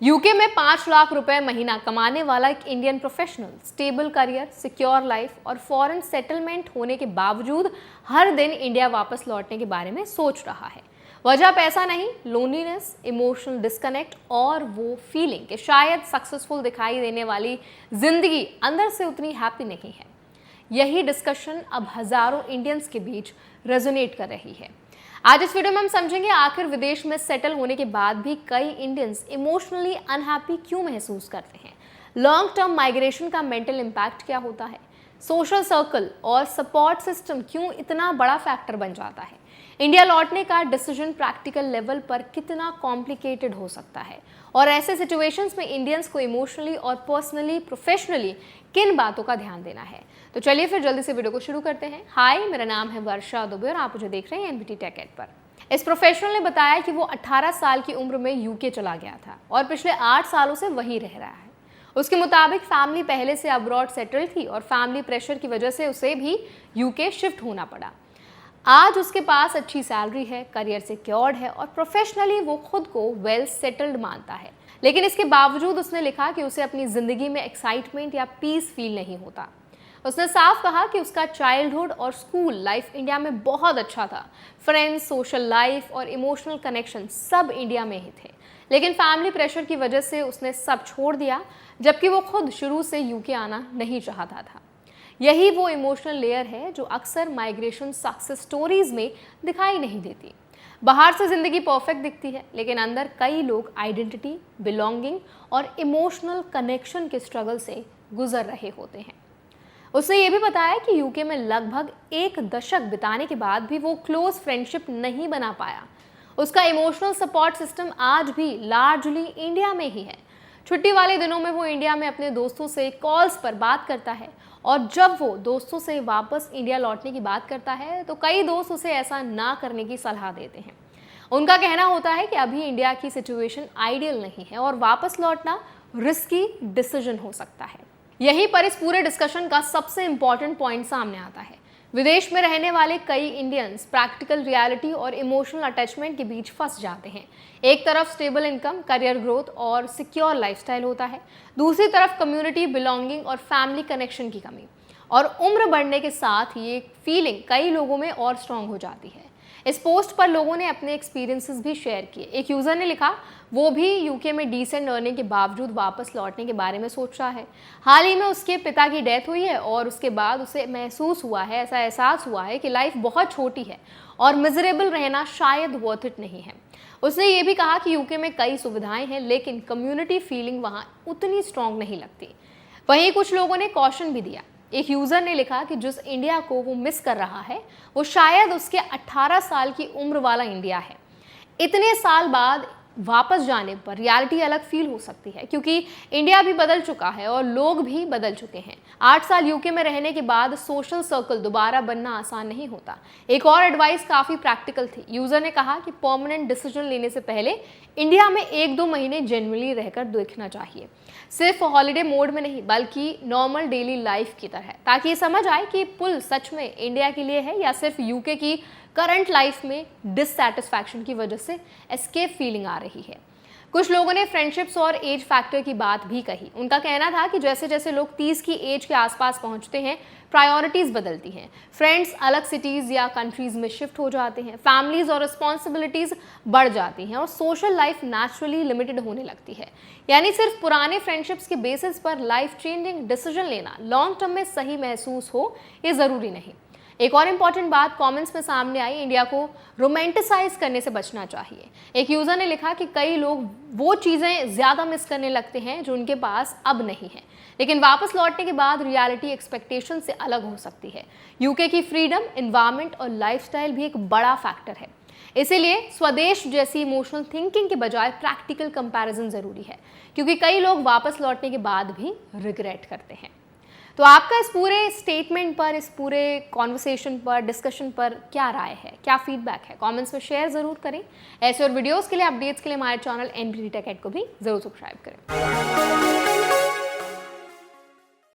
UK में 5 लाख रुपए महीना कमाने वाला एक Indian professional stable career, secure life और फॉरेन सेटलमेंट होने के बावजूद हर दिन इंडिया वापस लौटने के बारे में सोच रहा है। वजह पैसा नहीं, लोनलीनेस, इमोशनल डिस्कनेक्ट और वो फीलिंग कि शायद सक्सेसफुल दिखाई देने वाली जिंदगी अंदर से उतनी हैप्पी नहीं है। यही डिस्कशन अब हजारों इंडियंस के बीच रेजोनेट कर रही है। आज इस वीडियो में हम समझेंगे आखिर विदेश में सेटल होने के बाद भी कई इंडियंस इमोशनली अनहैप्पी क्यों महसूस करते हैं, लॉन्ग टर्म माइग्रेशन का मेंटल इम्पैक्ट क्या होता है, सोशल सर्कल और सपोर्ट सिस्टम क्यों इतना बड़ा फैक्टर बन जाता है, इंडिया लौटने का डिसीजन प्रैक्टिकल लेवल पर कितना कॉम्प्लिकेटेड हो सकता है और ऐसे सिचुएशंस में इंडियंस को इमोशनली और पर्सनली प्रोफेशनली किन बातों का ध्यान देना है। तो चलिए फिर जल्दी से वीडियो को शुरू करते हैं। हाय, मेरा नाम है वर्षा दुबे और आप मुझे देख रहे हैं एनबीटी टेक एड पर। इस प्रोफेशनल ने बताया कि वो 18 साल की उम्र में यूके चला गया था और पिछले 8 सालों से वहीं रह रहा है। उसके मुताबिक फैमिली पहले से अब्रॉड सेटल थी और फैमिली प्रेशर की वजह से उसे भी यूके शिफ्ट होना पड़ा। आज उसके पास अच्छी सैलरी है, करियर सिक्योर्ड है और प्रोफेशनली वो खुद को वेल सेटल्ड मानता है, लेकिन इसके बावजूद उसने लिखा कि उसे अपनी जिंदगी में एक्साइटमेंट या पीस फील नहीं होता। उसने साफ कहा कि उसका चाइल्डहुड और स्कूल लाइफ इंडिया में बहुत अच्छा था, फ्रेंड्स, सोशल लाइफ और इमोशनल कनेक्शन सब इंडिया में ही थे, लेकिन फैमिली प्रेशर की वजह से उसने सब छोड़ दिया, जबकि वो खुद शुरू से यूके आना नहीं चाहता था। यही वो इमोशनल लेयर है जो अक्सर माइग्रेशन सक्सेस स्टोरीज में दिखाई नहीं देती। बाहर से जिंदगी परफेक्ट दिखती है, लेकिन अंदर कई लोग आइडेंटिटी, बिलोंगिंग और इमोशनल कनेक्शन के स्ट्रगल से गुजर रहे होते हैं। उसने ये भी बताया कि यूके में लगभग 1 दशक बिताने के बाद भी वो क्लोज फ्रेंडशिप नहीं बना पाया। उसका इमोशनल सपोर्ट सिस्टम आज भी लार्जली इंडिया में ही है। छुट्टी वाले दिनों में वो इंडिया में अपने दोस्तों से कॉल्स पर बात करता है और जब वो दोस्तों से वापस इंडिया लौटने की बात करता है तो कई दोस्त उसे ऐसा ना करने की सलाह देते हैं। उनका कहना होता है कि अभी इंडिया की सिचुएशन आइडियल नहीं है और वापस लौटना रिस्की डिसीजन हो सकता है। यहीं पर इस पूरे डिस्कशन का सबसे इंपॉर्टेंट पॉइंट सामने आता है। विदेश में रहने वाले कई इंडियंस प्रैक्टिकल रियलिटी और इमोशनल अटैचमेंट के बीच फंस जाते हैं। एक तरफ स्टेबल इनकम, करियर ग्रोथ और सिक्योर लाइफस्टाइल होता है, दूसरी तरफ कम्युनिटी, बिलोंगिंग और फैमिली कनेक्शन की कमी। और उम्र बढ़ने के साथ ये फीलिंग कई लोगों में और स्ट्रांग हो जाती है। इस पोस्ट पर लोगों ने अपने एक्सपीरियंसेस भी शेयर किए। एक यूज़र ने लिखा, वो भी यूके में डिसेंट अर्निंग के बावजूद वापस लौटने के बारे में सोच रहा है। हाल ही में उसके पिता की डेथ हुई है और उसके बाद उसे महसूस हुआ है, ऐसा एहसास हुआ है कि लाइफ बहुत छोटी है और मिजरेबल रहना शायद वर्थ इट नहीं है। उसने ये भी कहा कि यूके में कई सुविधाएं हैं, लेकिन कम्युनिटी फीलिंग वहाँ उतनी स्ट्रांग नहीं लगती। वहीं कुछ लोगों ने कॉशन भी दिया। एक यूज़र ने लिखा कि जिस इंडिया को वो मिस कर रहा है वो शायद उसके 18 साल की उम्र वाला इंडिया है। इतने साल बाद वापस जाने पर रियलिटी अलग फील हो सकती है, क्योंकि इंडिया भी बदल चुका है और लोग भी बदल चुके हैं। 8 साल यूके में रहने के बाद सोशल सर्कल दोबारा बनना आसान नहीं होता। एक और एडवाइस काफ़ी प्रैक्टिकल थी। यूज़र ने कहा कि परमानेंट डिसीजन लेने से पहले इंडिया में 1-2 महीने जेन्युइनली रहकर देखना चाहिए, सिर्फ हॉलीडे मोड में नहीं बल्कि नॉर्मल डेली लाइफ की तरह, ताकि ये समझ आए कि पुल सच में इंडिया के लिए है या सिर्फ यूके की करंट लाइफ में डिससैटिस्फैक्शन की वजह से एस्केप फीलिंग आ रही है। कुछ लोगों ने फ्रेंडशिप्स और एज फैक्टर की बात भी कही। उनका कहना था कि जैसे जैसे लोग 30 की एज के आसपास पहुंचते हैं, प्रायोरिटीज़ बदलती हैं। फ्रेंड्स अलग सिटीज़ या कंट्रीज़ में शिफ्ट हो जाते हैं, फैमिलीज़ और रिस्पॉन्सिबिलिटीज़ बढ़ जाती हैं और सोशल लाइफ नेचुरली लिमिटेड होने लगती है। यानी सिर्फ पुराने फ्रेंडशिप्स के बेसिस पर लाइफ चेंजिंग डिसीजन लेना लॉन्ग टर्म में सही महसूस हो, ये ज़रूरी नहीं। एक और इम्पॉर्टेंट बात कमेंट्स में सामने आई, इंडिया को रोमांटिसाइज करने से बचना चाहिए। एक यूज़र ने लिखा कि कई लोग वो चीज़ें ज़्यादा मिस करने लगते हैं जो उनके पास अब नहीं है, लेकिन वापस लौटने के बाद रियलिटी एक्सपेक्टेशन से अलग हो सकती है। यूके की फ्रीडम, एनवायरनमेंट और लाइफस्टाइल भी एक बड़ा फैक्टर है। इसीलिए स्वदेश जैसी इमोशनल थिंकिंग के बजाय प्रैक्टिकल कंपैरिजन ज़रूरी है, क्योंकि कई लोग वापस लौटने के बाद भी रिग्रेट करते हैं। तो आपका इस पूरे स्टेटमेंट पर, इस पूरे कॉन्वर्सेशन पर, डिस्कशन पर क्या राय है, क्या फीडबैक है? कमेंट्स में शेयर ज़रूर करें। ऐसे और वीडियोस के लिए, अपडेट्स के लिए हमारे चैनल एनबीटी टेक एड को भी ज़रूर सब्सक्राइब करें।